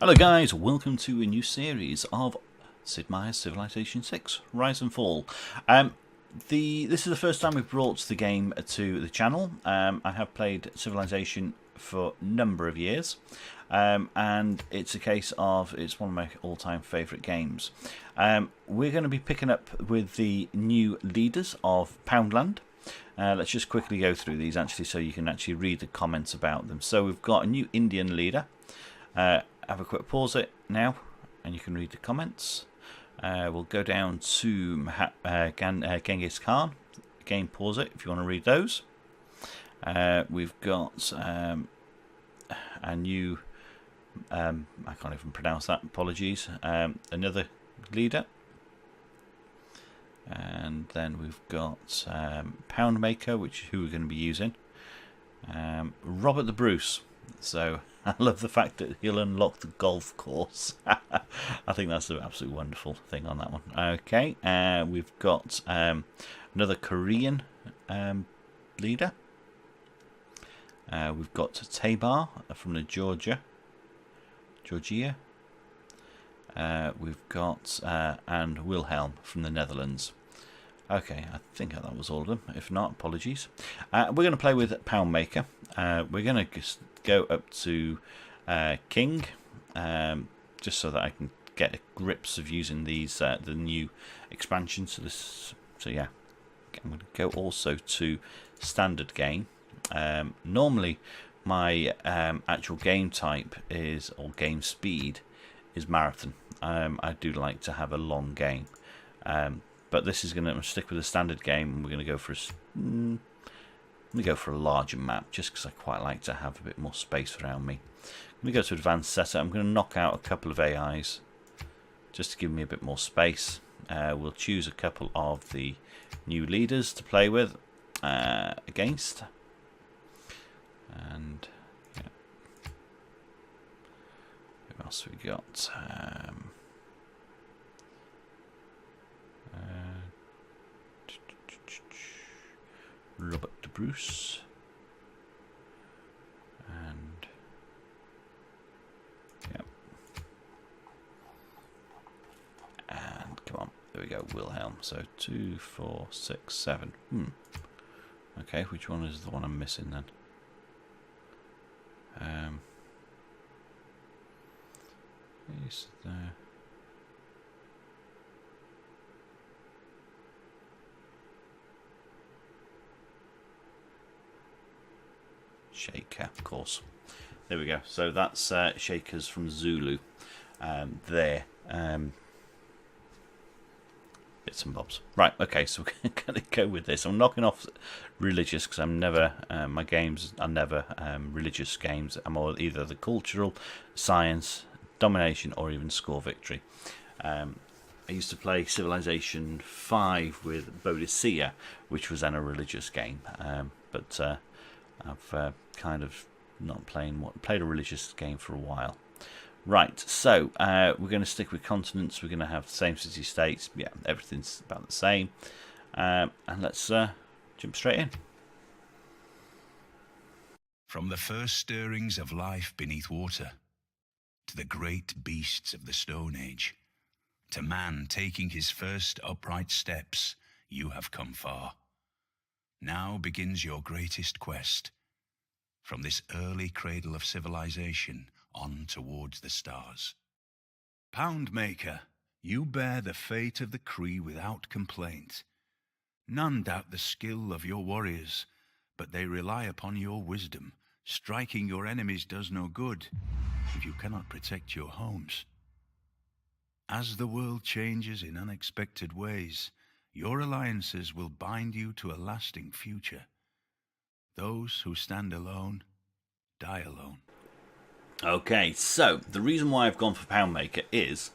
Hello guys, welcome to a new series of Sid Meier's Civilization 6 Rise and Fall. This is the first time we've brought the game to the channel. I have played Civilization for a number of years, and it's a case of it's one of my all-time favourite games. We're going to be picking up with the new leaders of Poundland. Let's just quickly go through these actually so you can actually read the comments about them. So we've got a new Indian leader. Have a quick pause it now and you can read the comments. We'll go down to Genghis Khan. Again, pause it if you want to read those. We've got a new, I can't even pronounce that, apologies, another leader. And then we've got Poundmaker, who we're going to be using. Robert the Bruce. So I love the fact that he'll unlock the golf course. I think that's an absolutely wonderful thing on that one. Okay, we've got another Korean leader. We've got Tabar from the Georgia. We've got and Wilhelm from the Netherlands. Okay, I think that was all of them. If not, apologies. We're going to play with Poundmaker. We're going to just go up to King, just so that I can get grips of using these the new expansions. So yeah, I'm going to go also to standard game. Normally, my actual game type or game speed is marathon. I do like to have a long game. But this is going to stick with the standard game, and we're going to go for a larger map, just because I quite like to have a bit more space around me. I'm going to go to advanced setup. I'm going to knock out a couple of AIs, just to give me a bit more space. We'll choose a couple of the new leaders to play with against, and yeah. Who else have we got? Robert the Bruce, and yeah, and come on, there we go, Wilhelm. So 2, 4, 6, 7. Okay, which one is the one I'm missing then? Is there? Shaker, of course. There we go. So that's Shakers from Zulu. There. Bits and bobs. Right, okay, so we're going to go with this. I'm knocking off religious because I'm never, my games are never religious games. I'm either the cultural, science, domination, or even score victory. I used to play Civilization 5 with Boadicea, which was then a religious game. But I've kind of not played a religious game for a while. Right, so we're going to stick with continents. We're going to have the same city-states. Yeah, everything's about the same. And let's jump straight in. From the first stirrings of life beneath water, to the great beasts of the Stone Age, to man taking his first upright steps, you have come far. Now begins your greatest quest, from this early cradle of civilization on towards the stars. Poundmaker, you bear the fate of the Cree without complaint. None doubt the skill of your warriors, but they rely upon your wisdom. Striking your enemies does no good if you cannot protect your homes. As the world changes in unexpected ways, your alliances will bind you to a lasting future. Those who stand alone, die alone. Okay, so the reason why I've gone for Poundmaker is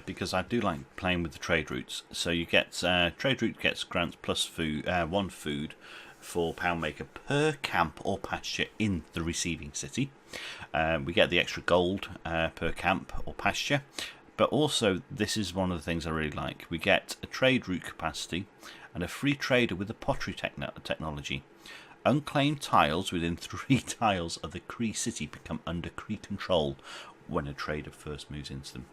because I do like playing with the trade routes. So you get trade route grants plus food, 1 food for Poundmaker per camp or pasture in the receiving city. We get the extra gold per camp or pasture. But also, this is one of the things I really like. We get a trade route capacity and a free trader with the pottery technology. Unclaimed tiles within 3 tiles of the Cree city become under Cree control when a trader first moves into them.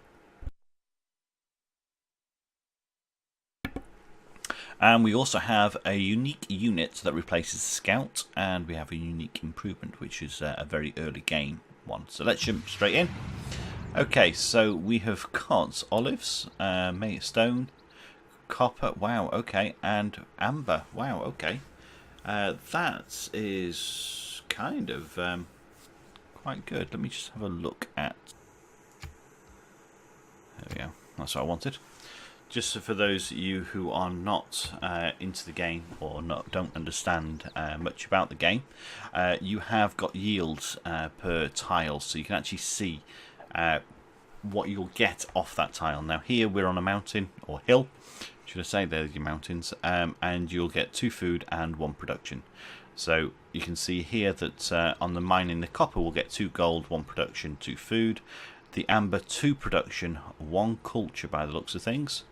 And we also have a unique unit that replaces the scout, and we have a unique improvement, which is a very early game one. So let's jump straight in. Okay, so we have got olives, milestone, copper, wow, okay, and amber, wow, okay. That is kind of quite good. Let me just have a look at... There we go, that's what I wanted. Just for those of you who are not into the game or don't understand much about the game, you have got yields per tile, so you can actually see what you'll get off that tile. Now here we're on a mountain, or hill, should I say, there's your mountains, and you'll get 2 food and 1 production. So you can see here that on the mining, the copper will get 2 gold, 1 production, 2 food. The amber, 2 production, 1 culture by the looks of things,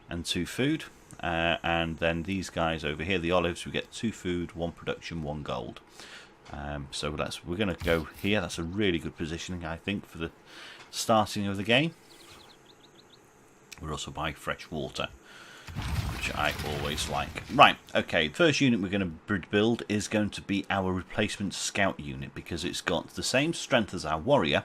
and 2 food. And then these guys over here, the olives, we get 2 food, 1 production, 1 gold. So we're going to go here. That's a really good positioning, I think, for the starting of the game. We're also by fresh water, which I always like. Right, okay, first unit we're going to build is going to be our replacement scout unit, because it's got the same strength as our warrior,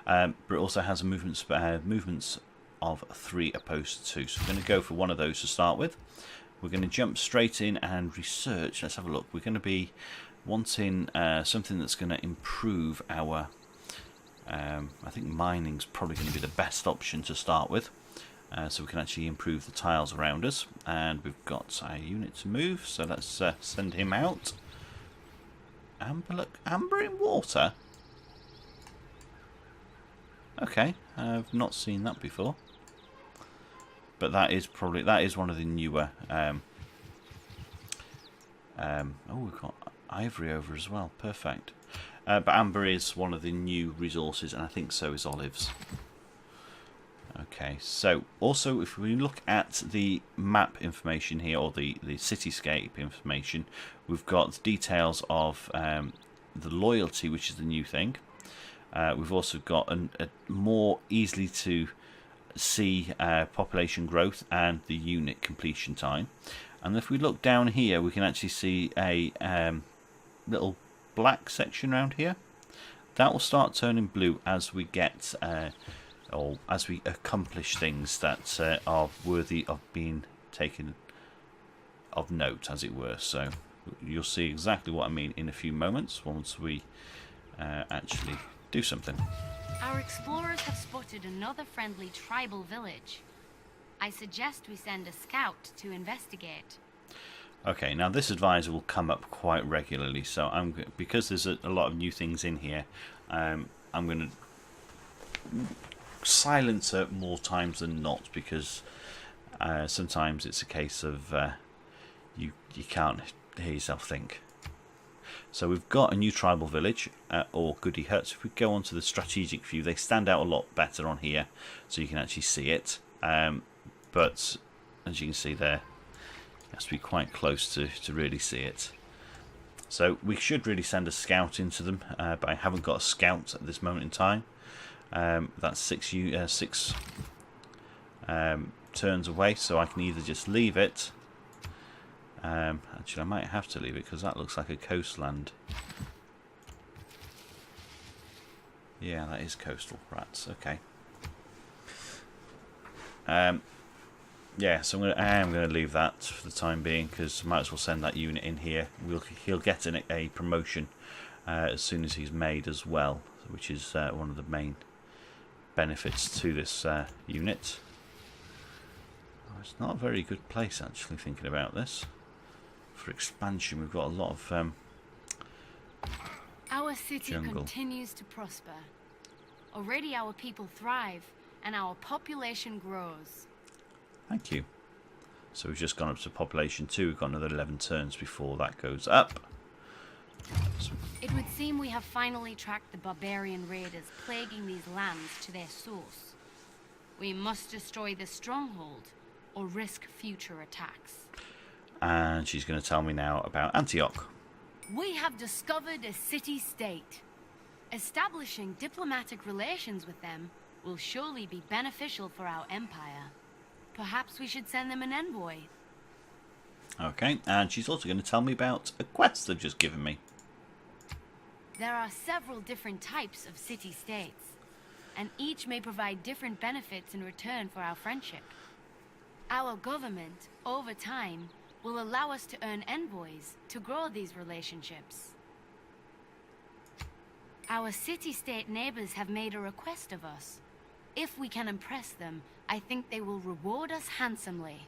but it also has a movements of 3 opposed to 2. So we're going to go for one of those to start with. We're going to jump straight in and research. Let's have a look. We're going to be wanting something that's going to improve our... I think mining's probably going to be the best option to start with. So we can actually improve the tiles around us, and we've got a unit to move, so let's send him out. Amber, look, amber in water. Okay, I've not seen that before, but that is one of the newer. Oh, we've got ivory over as well. Perfect. But amber is one of the new resources, and I think so is olives. Okay, so also if we look at the map information here, or the cityscape information, we've got details of the loyalty, which is the new thing. We've also got a more easily to see population growth and the unit completion time. And if we look down here, we can actually see a little black section around here. That will start turning blue as we get... or as we accomplish things that are worthy of being taken of note, as it were. So you'll see exactly what I mean in a few moments once we actually do something. Our explorers have spotted another friendly tribal village. I suggest we send a scout to investigate. Okay, now this advisor will come up quite regularly, so because there's a lot of new things in here, I'm going to silence her more times than not, because sometimes it's a case of you can't hear yourself think. So we've got a new tribal village, or goody huts. If we go onto the strategic view, they stand out a lot better on here, so you can actually see it. But as you can see there, it has to be quite close to really see it. So we should really send a scout into them, but I haven't got a scout at this moment in time. That's 6 turns away, so I can either just leave it. Actually, I might have to leave it because that looks like a coastland. Yeah, that is coastal. Rats. Okay. Yeah, so I am going to leave that for the time being, because I might as well send that unit in here. He'll get a promotion as soon as he's made as well, which is one of the main benefits to this unit. Oh, it's not a very good place, actually, thinking about this. For expansion, we've got a lot of our city jungle. continues to prosper. Already our people thrive, and our population grows. Thank you. So we've just gone up to population 2. We've got another 11 turns before that goes up. So it would seem we have finally tracked the barbarian raiders plaguing these lands to their source. We must destroy the stronghold or risk future attacks. And she's going to tell me now about Antioch. We have discovered a city-state. Establishing diplomatic relations with them will surely be beneficial for our empire. Perhaps we should send them an envoy. Okay, and she's also going to tell me about a quest they've just given me. There are several different types of city-states, and each may provide different benefits in return for our friendship. Our government, over time, will allow us to earn envoys to grow these relationships. Our city-state neighbors have made a request of us. If we can impress them, I think they will reward us handsomely.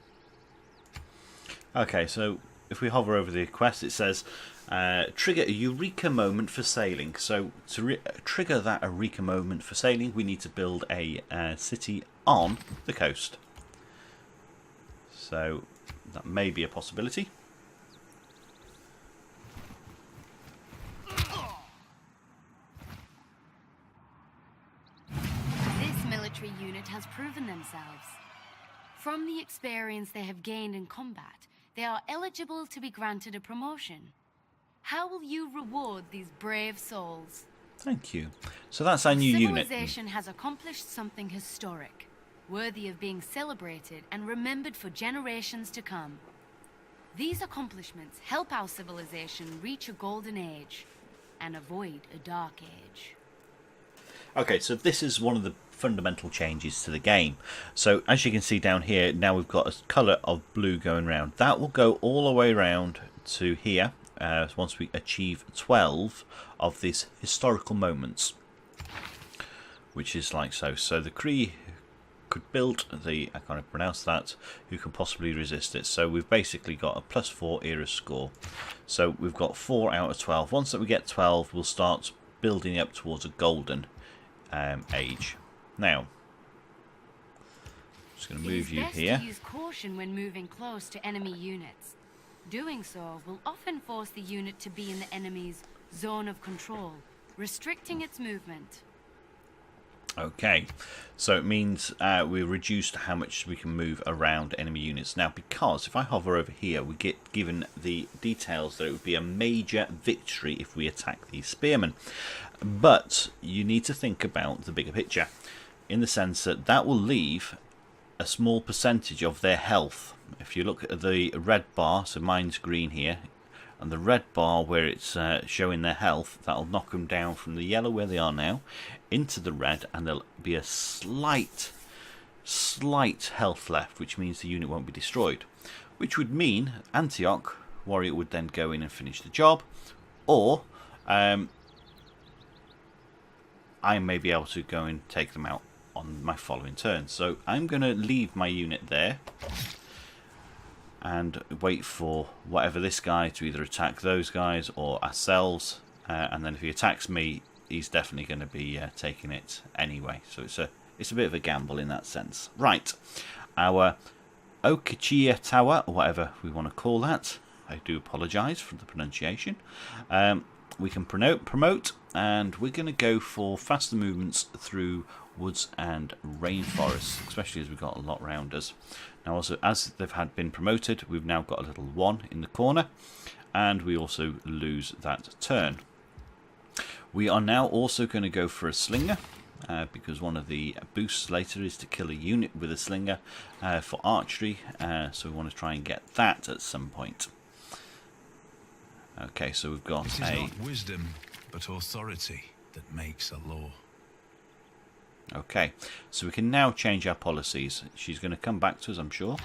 Okay, so if we hover over the quest, it says trigger a eureka moment for sailing. So to trigger that eureka moment for sailing, we need to build a city on the coast. So that may be a possibility. This military unit has proven themselves. From the experience they have gained in combat, they are eligible to be granted a promotion. How will you reward these brave souls? Thank you. So that's our new unit. Civilization has accomplished something historic, worthy of being celebrated and remembered for generations to come. These accomplishments help our civilization reach a golden age and avoid a dark age. Okay, so this is one of the fundamental changes to the game. So as you can see down here, now we've got a colour of blue going around. That will go all the way around to here once we achieve 12 of these historical moments, which is like so. So the Cree could build the, I can't pronounce that, who can possibly resist it. So we've basically got a +4 era score. So we've got 4 out of 12. Once that we get 12, we'll start building up towards a golden age. Now, I'm just going to move you here. It is best to use caution when moving close to enemy units. Doing so will often force the unit to be in the enemy's zone of control, restricting its movement. Okay, so it means we're reduced how much we can move around enemy units. Now, because if I hover over here, we get given the details that it would be a major victory if we attack these spearmen. But you need to think about the bigger picture, in the sense that that will leave a small percentage of their health. If you look at the red bar, so mine's green here, and the red bar where it's showing their health, that'll knock them down from the yellow where they are now into the red, and there'll be a slight health left, which means the unit won't be destroyed, which would mean Antioch warrior would then go in and finish the job, or I may be able to go and take them out on my following turn. So I'm going to leave my unit there and wait for whatever this guy to either attack those guys or ourselves, and then if he attacks me, he's definitely going to be taking it anyway. So it's a bit of a gamble in that sense. Right, our Okachia Tower, or whatever we want to call that, I do apologise for the pronunciation. We can promote, and we're going to go for faster movements through woods and rainforests, especially as we've got a lot around us. Now also, as they've been promoted, we've now got a little 1 in the corner, and we also lose that turn. We are now also going to go for a slinger, because one of the boosts later is to kill a unit with a slinger for archery, so we want to try and get that at some point. Okay, so we've got It is not wisdom, but authority that makes a law. Okay, so we can now change our policies. She's going to come back to us, I'm sure.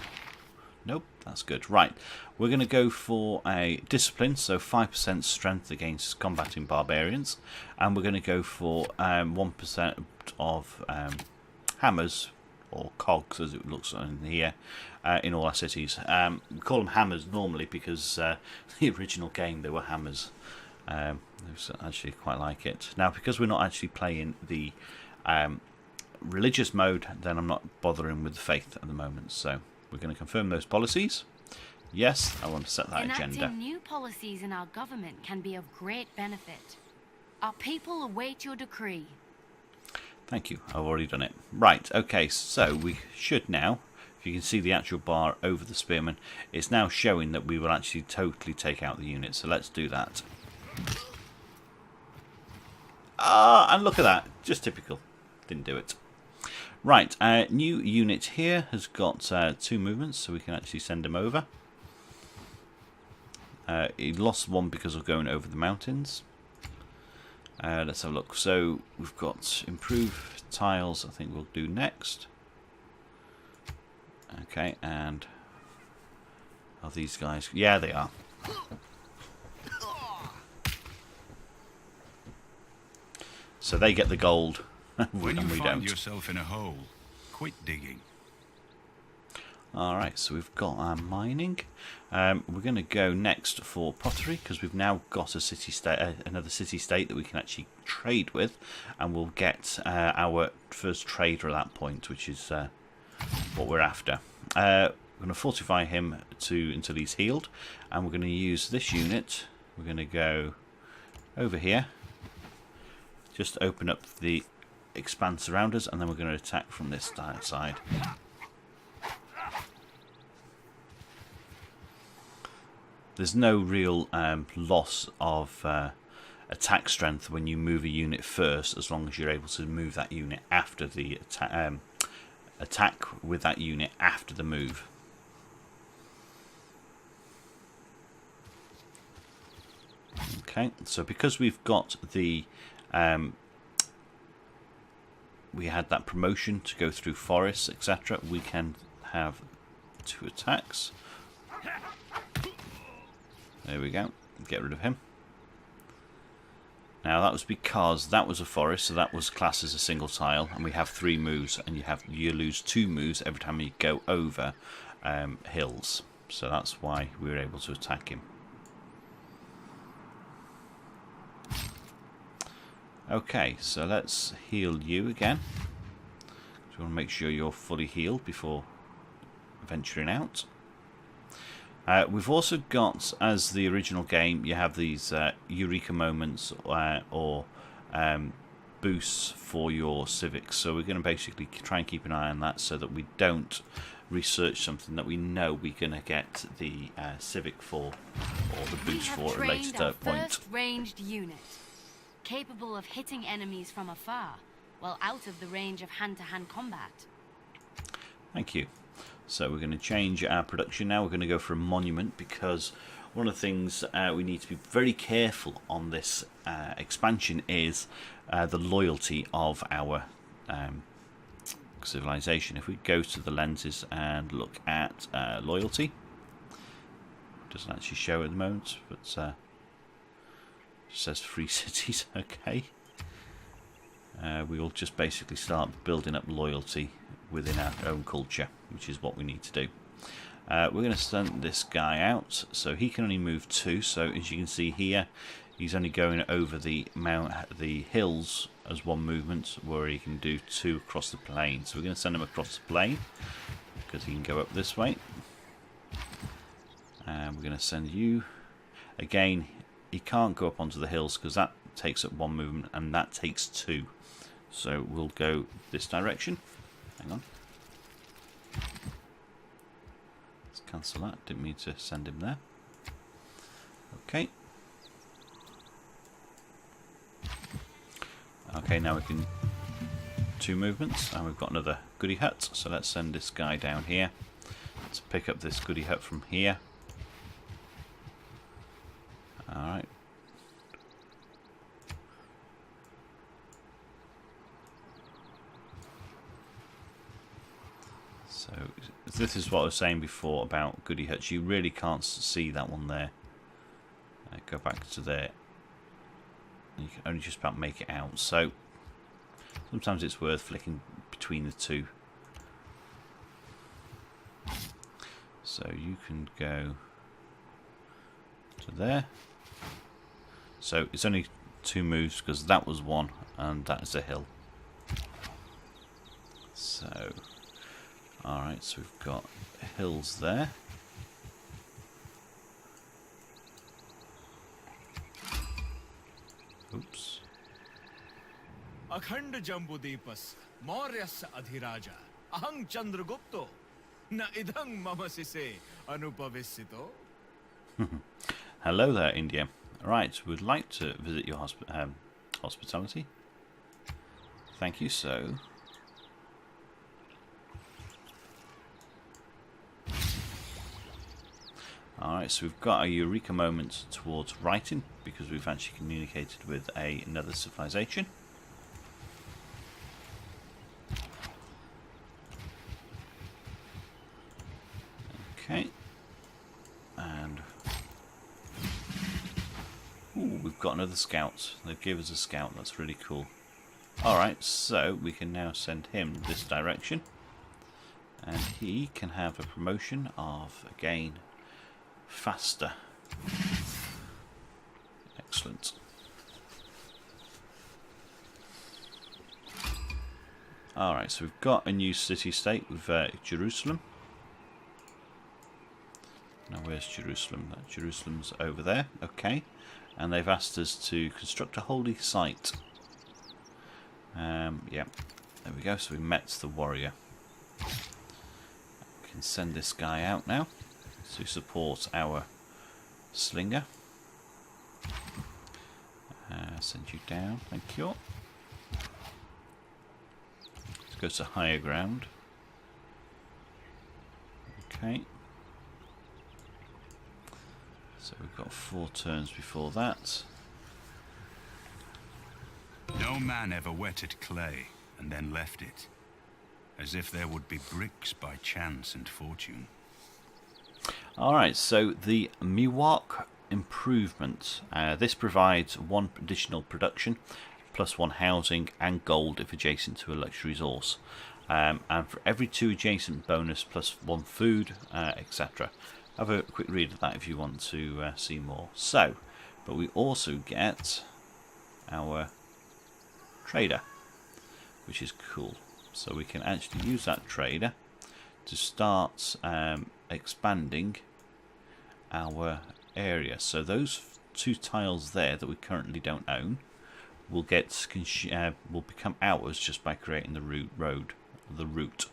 Nope, that's good. Right, we're going to go for a discipline, so 5% strength against combating barbarians, and we're going to go for 1% of hammers, or cogs as it looks in here, in all our cities. We call them hammers normally because the original game they were hammers. I actually quite like it. Now, because we're not actually playing the religious mode, then I'm not bothering with the faith at the moment. So we're going to confirm those policies. Yes, I want to set that agenda. Enacting new policies in our government can be of great benefit. Our people await your decree. Thank you, I've already done it. Right, okay, so we should now, if you can see the actual bar over the spearmen, it's now showing that we will actually totally take out the unit, so let's do that. Ah, and look at that. Just typical. Didn't do it. Right, new unit here has got 2 movements, so we can actually send him over. He lost 1 because of going over the mountains. Let's have a look. So we've got improve tiles, I think we'll do next. Okay, and are these guys? Yeah, they are. So they get the gold, When and you we find don't. yourself in a hole, quit digging. Alright, so we've got our mining. We're going to go next for pottery, because we've now got a city state, another city state that we can actually trade with, and we'll get our first trader at that point, which is what we're after. We're going to fortify him until he's healed, and we're going to use this unit. We're going to go over here, just open up the expanse around us, and then we're going to attack from this side. There's no real loss of attack strength when you move a unit first, as long as you're able to move that unit after the attack with that unit after the move. Okay, so because we've got the we had that promotion to go through forests, etc., we can have 2 attacks. There we go. Get rid of him. Now that was because that was a forest, so that was classed as a single tile, and we have 3 moves, and you lose 2 moves every time you go over hills. So that's why we were able to attack him. Okay, so let's heal you again. So we want to make sure you're fully healed before venturing out. We've also got, as the original game, you have these Eureka moments or boosts for your civics. So we're going to basically try and keep an eye on that so that we don't research something that we know we're going to get the civic for or the boost for at a later point. First ranged unit, capable of hitting enemies from afar while out of the range of hand-to-hand combat. Thank you. So we're going to change our production now. We're going to go for a monument, because one of the things we need to be very careful on this expansion is the loyalty of our civilization. If we go to the lenses and look at loyalty, it doesn't actually show at the moment, but it says free cities. Okay. We will just basically start building up loyalty within our own culture, which is what we need to do. We're going to send this guy out, so he can only move 2. So as you can see here, he's only going over the hills as 1 movement, where he can do 2 across the plain. So we're going to send him across the plain because he can go up this way. And we're going to send you again. He can't go up onto the hills because that takes up 1 movement, and that takes 2. So we'll go this direction. Hang on. Let's cancel that. Didn't mean to send him there. Okay. Okay, now we can 2 movements, and we've got another goody hut. So let's send this guy down here. Let's pick up this goody hut from here. Alright. So this is what I was saying before about goody huts. You really can't see that one there. Go back to there. You can only just about make it out. So sometimes it's worth flicking between the 2. So you can go to there. So it's only 2 moves because that was 1 and that is a hill. So alright, so we've got hills there. Oops. अखंड जम्बुदीपस मौर्यस्य अधिराजा अहं चंद्रगुप्तो न इदं मम सिसे अनुपविसितो. Hello there, India. Right, we'd like to visit your hospitality. Thank you. So alright, so we've got a eureka moment towards writing because we've actually communicated with another civilization. Okay. And ooh, we've got another scout. They've given us a scout. That's really cool. Alright, so we can now send him this direction. And he can have a promotion of, again, faster. Excellent. Alright, so we've got a new city-state with Jerusalem. Now where's Jerusalem? Jerusalem's over there. Okay. And they've asked us to construct a holy site. Yeah. There we go. So we met the warrior. We can send this guy out now to support our slinger. Send you down. Thank you. Let's go to higher ground. Okay. So we've got 4 turns before that. No man ever wetted clay and then left it, as if there would be bricks by chance and fortune. Alright, so the Miwok improvement. This provides 1 additional production, plus 1 housing, and gold if adjacent to a luxury resource. And for every 2 adjacent bonus, plus 1 food, etc. Have a quick read of that if you want to see more. So, but we also get our trader, which is cool. So we can actually use that trader to start expanding our area. So those 2 tiles there that we currently don't own will become ours just by creating the route.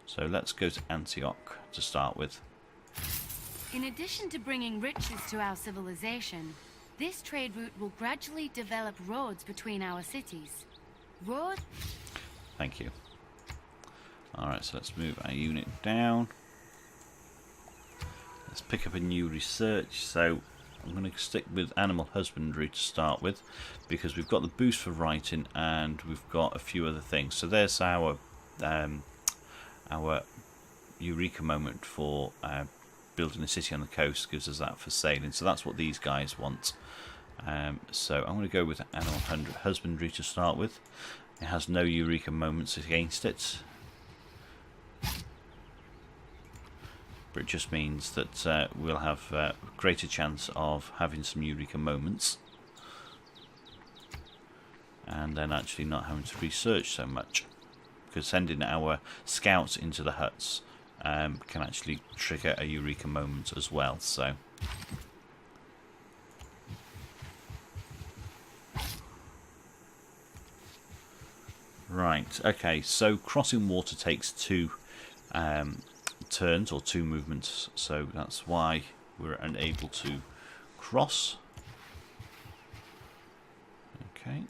So let's go to Antioch to start with. In addition to bringing riches to our civilization, this trade route will gradually develop roads between our cities. Thank you. Alright, so let's move our unit down. Let's pick up a new research. So I'm going to stick with animal husbandry to start with, because we've got the boost for writing and we've got a few other things. So there's our eureka moment for building a city on the coast, gives us that for sailing. So that's what these guys want. So I'm going to go with animal husbandry to start with. It has no eureka moments against it, but it just means that we'll have a greater chance of having some eureka moments and then actually not having to research so much, because sending our scouts into the huts can actually trigger a eureka moment as well. So right, okay, so crossing water takes 2 turns or 2 movements, so that's why we're unable to cross. Okay.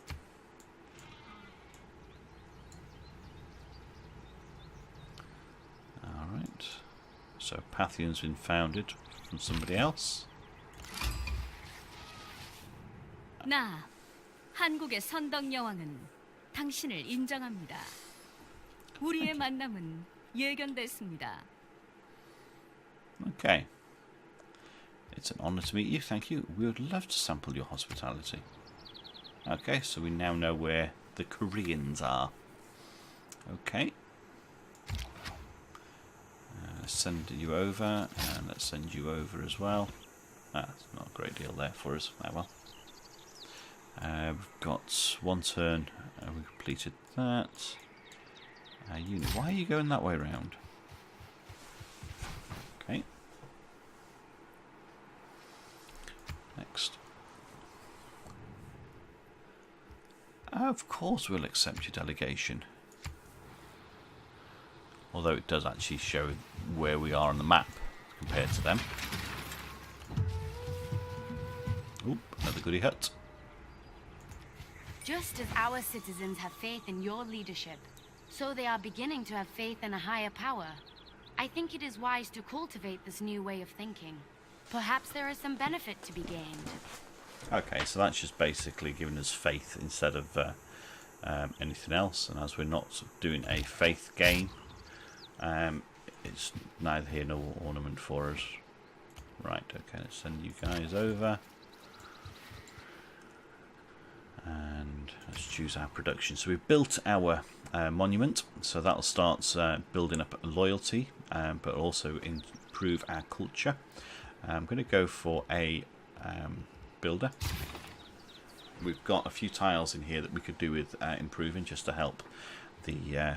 Alright, so Pathion's been founded from somebody else. 나 한국의 선덕 여왕은 당신을 인정합니다. 우리의 만남은 예견됐습니다. Okay. It's an honour to meet you, thank you. We would love to sample your hospitality. Okay, so we now know where the Koreans are. Okay. Let's send you over, and let's send you over as well. That's not a great deal there for us. Oh well. We've got 1 turn, we completed that. Unit, why are you going that way around? Okay. Next. Of course we'll accept your delegation. Although it does actually show where we are on the map compared to them. Oop, another goody hut. Just as our citizens have faith in your leadership, so they are beginning to have faith in a higher power. I think it is wise to cultivate this new way of thinking. Perhaps there is some benefit to be gained. Okay, so that's just basically giving us faith instead of anything else. And as we're not doing a faith game, it's neither here nor ornament for us. Right, okay, let's send you guys over. And let's choose our production. So we've built our monument, so that'll start building up loyalty, but also improve our culture. I'm going to go for a builder. We've got a few tiles in here that we could do with improving just to help the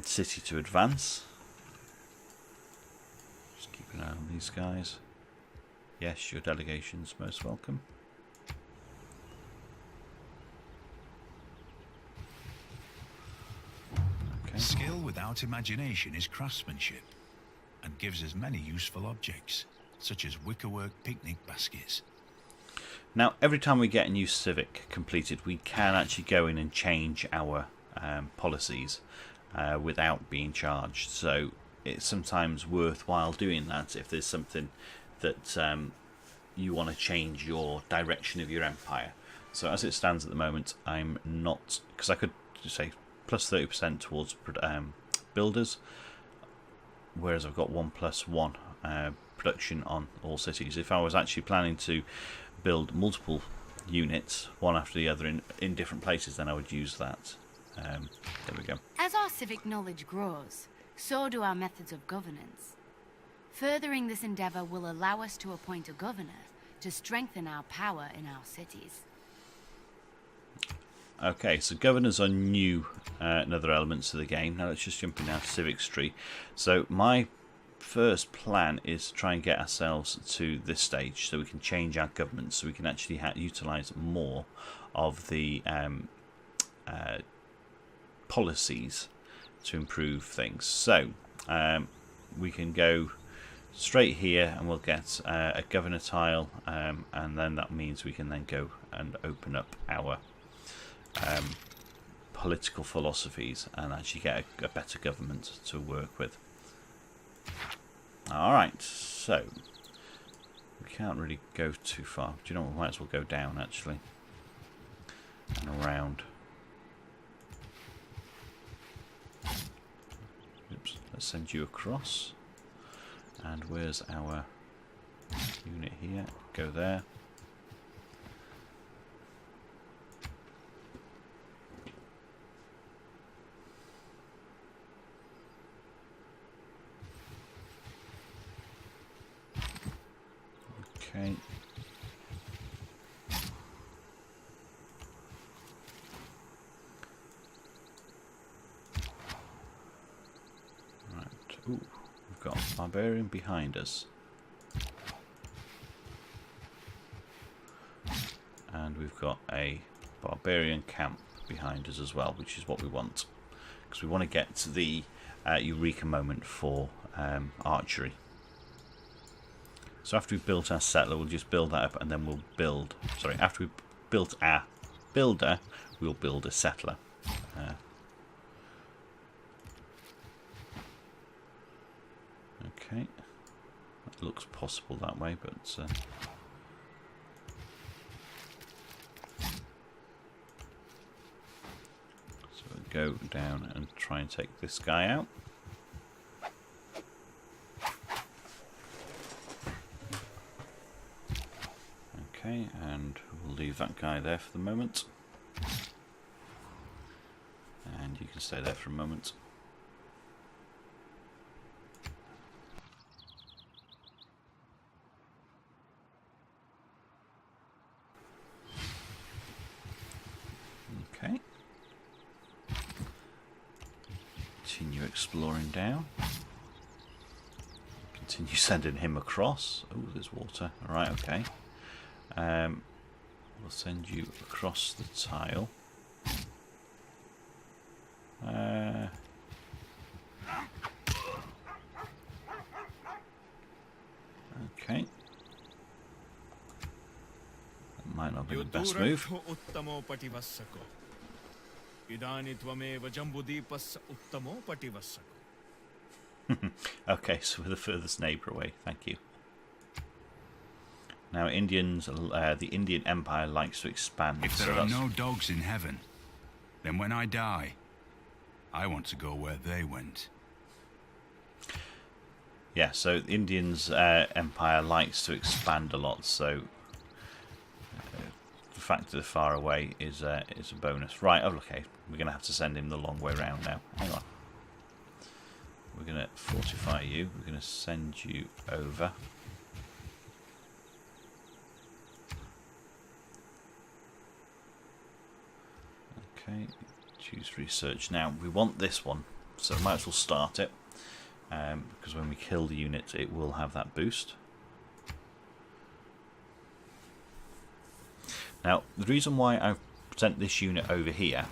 city to advance. Just keep an eye on these guys. Yes, your delegation's most welcome. Okay. Skill without imagination is craftsmanship, and gives us many useful objects, such as wickerwork picnic baskets. Now, every time we get a new civic completed, we can actually go in and change our policies without being charged. So it's sometimes worthwhile doing that if there's something that you want to change your direction of your empire. So as it stands at the moment, I'm not, because I could say plus 30% towards builders, whereas I've got 1+1 production on all cities. If I was actually planning to build multiple units, one after the other in different places, then I would use that. There we go. As our civic knowledge grows, so do our methods of governance. Furthering this endeavor will allow us to appoint a governor to strengthen our power in our cities. Okay, so governors are new and other elements of the game. Now let's just jump in our civics tree. So my first plan is to try and get ourselves to this stage so we can change our government, so we can actually utilise more of the policies to improve things. So we can go straight here and we'll get a governor tile, and then that means we can then go and open up our political philosophies and actually get a better government to work with. Alright, so we can't really go too far. Do you know what? We might as well go down actually and around. Oops, let's send you across. And where's our unit here? Go there. Okay. Right. Ooh, we've got a barbarian behind us. And we've got a barbarian camp behind us as well, which is what we want. Because we want to get to the eureka moment for archery. So after we've built our settler, we'll just build that up, and then we'll build... Sorry, after we've built our builder, we'll build a settler. Okay. That looks possible that way, but... So we'll go down and try and take this guy out. Okay, and we'll leave that guy there for the moment. And you can stay there for a moment. Okay. Continue exploring down. Continue sending him across. Oh, there's water. Alright, okay. We'll send you across the tile. Okay. That might not the best move. उत्तमो पटिवस्सको इदानी त्वमेव जम्बुदीपस्य उत्तमो पटिवस्सको. Okay, so we're the furthest neighbour away. Thank you. Now, the Indian Empire likes to expand. If there are no dogs in heaven, then when I die, I want to go where they went. Yeah, so the Indians' empire likes to expand a lot, so the fact that they're far away is a bonus. Right, okay, we're going to have to send him the long way round now. Hang on. We're going to fortify you. We're going to send you over. Okay, choose research. Now, we want this one, so we might as well start it. Because when we kill the unit, it will have that boost. Now, the reason why I've sent this unit over here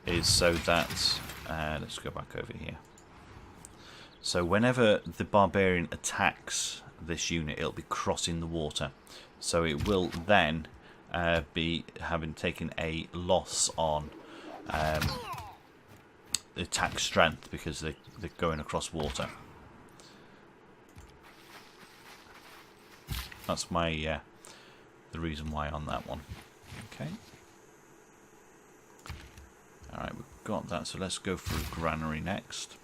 is so that... let's go back over here. So whenever the barbarian attacks this unit, it'll be crossing the water. So it will then be having taken a loss on attack strength because they're going across water. That's my the reason why on that one. Okay. Alright, we've got that, so let's go for a granary next.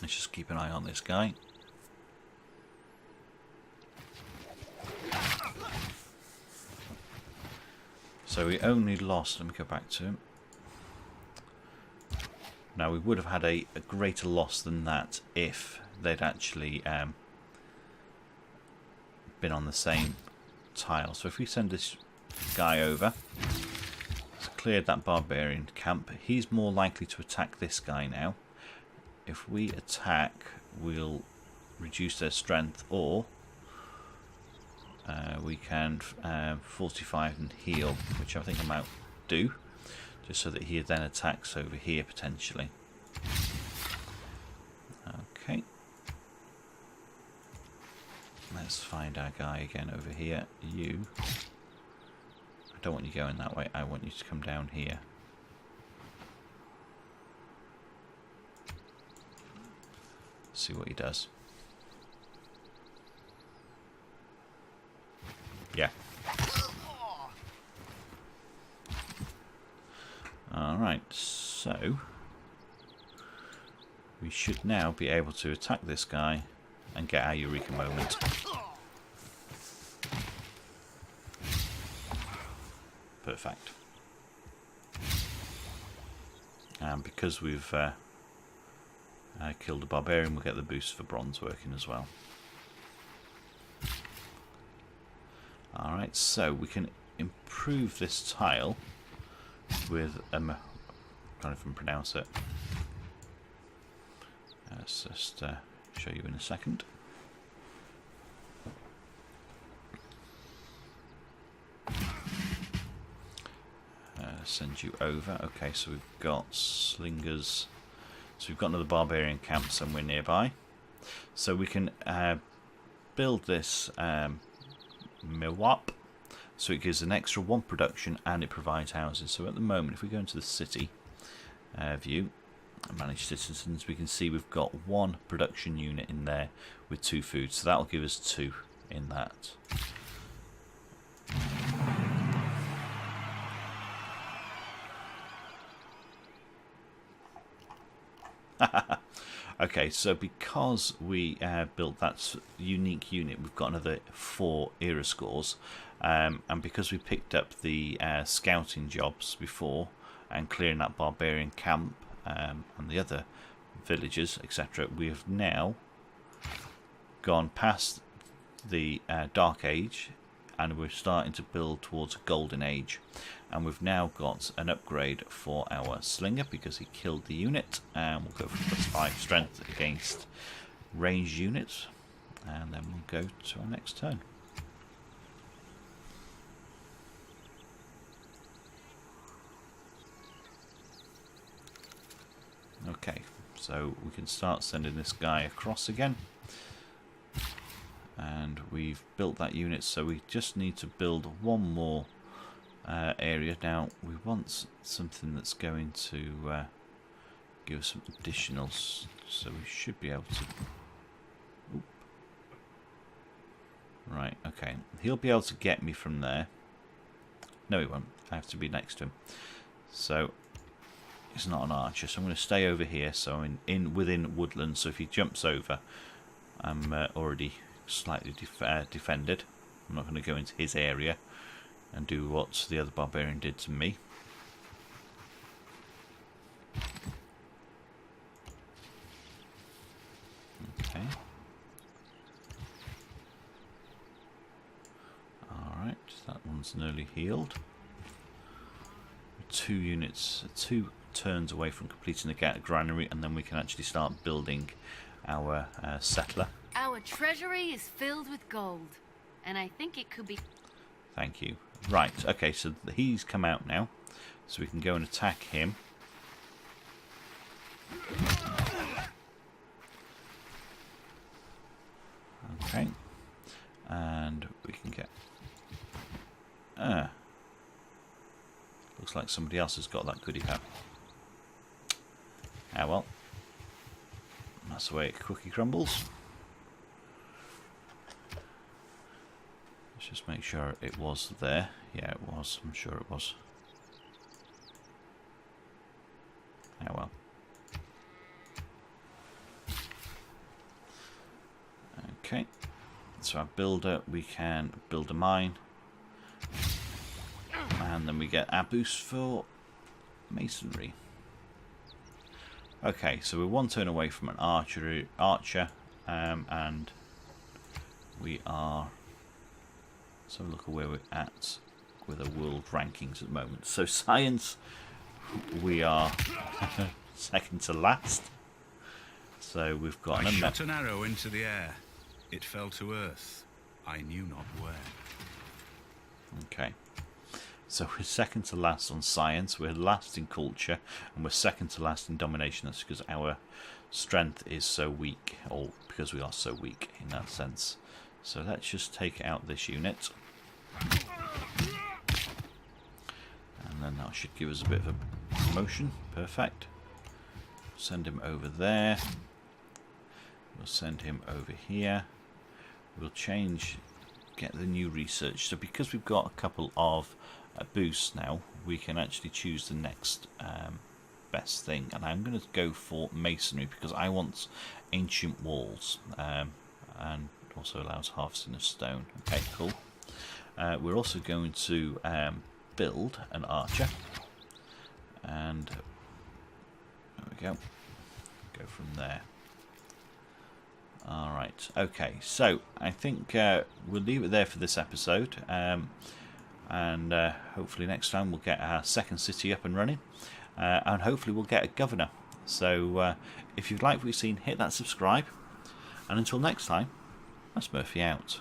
Let's just keep an eye on this guy. So we only lost, let me go back to him. Now we would have had a greater loss than that if they'd actually been on the same tile. So if we send this guy over, it's cleared that barbarian camp. He's more likely to attack this guy now. If we attack, we'll reduce their strength, or we can fortify and heal, which I think I might do. Just so that he then attacks over here potentially. Okay. Let's find our guy again over here. You. I don't want you going that way. I want you to come down here. See what he does. Yeah. Alright, so we should now be able to attack this guy and get our Eureka moment. Perfect. And because we've killed a barbarian, we'll get the boost for bronze working as well. Alright, so we can improve this tile with I can't even pronounce it. Let's just show you in a second. Send you over. Okay, so we've got slingers. So we've got another barbarian camp somewhere nearby. So we can build this Miwap. So it gives an extra 1 production and it provides houses. So at the moment, if we go into the city view and manage citizens, we can see we've got 1 production unit in there with 2 food. So that'll give us 2 in that. Okay, so because we built that unique unit, we've got another 4 era scores. And because we picked up the scouting jobs before and clearing that barbarian camp and the other villages, etc., we have now gone past the Dark Age and we're starting to build towards a Golden Age. And we've now got an upgrade for our Slinger because he killed the unit, and we'll go for +5 strength against ranged units, and then we'll go to our next turn. Okay, so we can start sending this guy across again. And we've built that unit, so we just need to build one more area. Now we want something that's going to give us some additionals, so we should be able to... Oop. Right, okay. He'll be able to get me from there. No, he won't. I have to be next to him. So he's not an archer, so I'm going to stay over here. So I'm within woodland. So if he jumps over, I'm already slightly defended. I'm not going to go into his area and do what the other barbarian did to me. Okay. Alright, that one's nearly healed. 2 units, 2 turns away from completing the granary, and then we can actually start building our settler. Our treasury is filled with gold, and I think it could be... Thank you. Right, okay, so he's come out now, so we can go and attack him. Okay, and we can get... looks like somebody else has got that goodie pack. Ah well, that's the way a cookie crumbles. Let's just make sure it was there. Yeah, it was. I'm sure it was. Ah well. Okay, so our builder, we can build a mine, and then we get our boost for masonry. Okay, so we're 1 turn away from an archer, and we are... Let's have a look at where we're at with the world rankings at the moment. So science, we are second to last. So we've got I shot an arrow into the air. It fell to earth. I knew not where. Okay. So we're second to last on science, we're last in culture, and we're second to last in domination. That's because our strength is so weak, or because we are so weak in that sense. So let's just take out this unit. And then that should give us a bit of a promotion. Perfect. Send him over there. We'll send him over here. We'll change, get the new research. So because we've got a couple of boosts now, we can actually choose the next best thing. And I'm going to go for masonry because I want ancient walls, and also allows harvesting of stone. Okay, cool. We're also going to build an archer, and there we go. Go from there. Alright, okay, so I think we'll leave it there for this episode, and hopefully next time we'll get our second city up and running, and hopefully we'll get a governor. So if you'd like what you've seen, hit that subscribe, and until next time, that's Murphy out.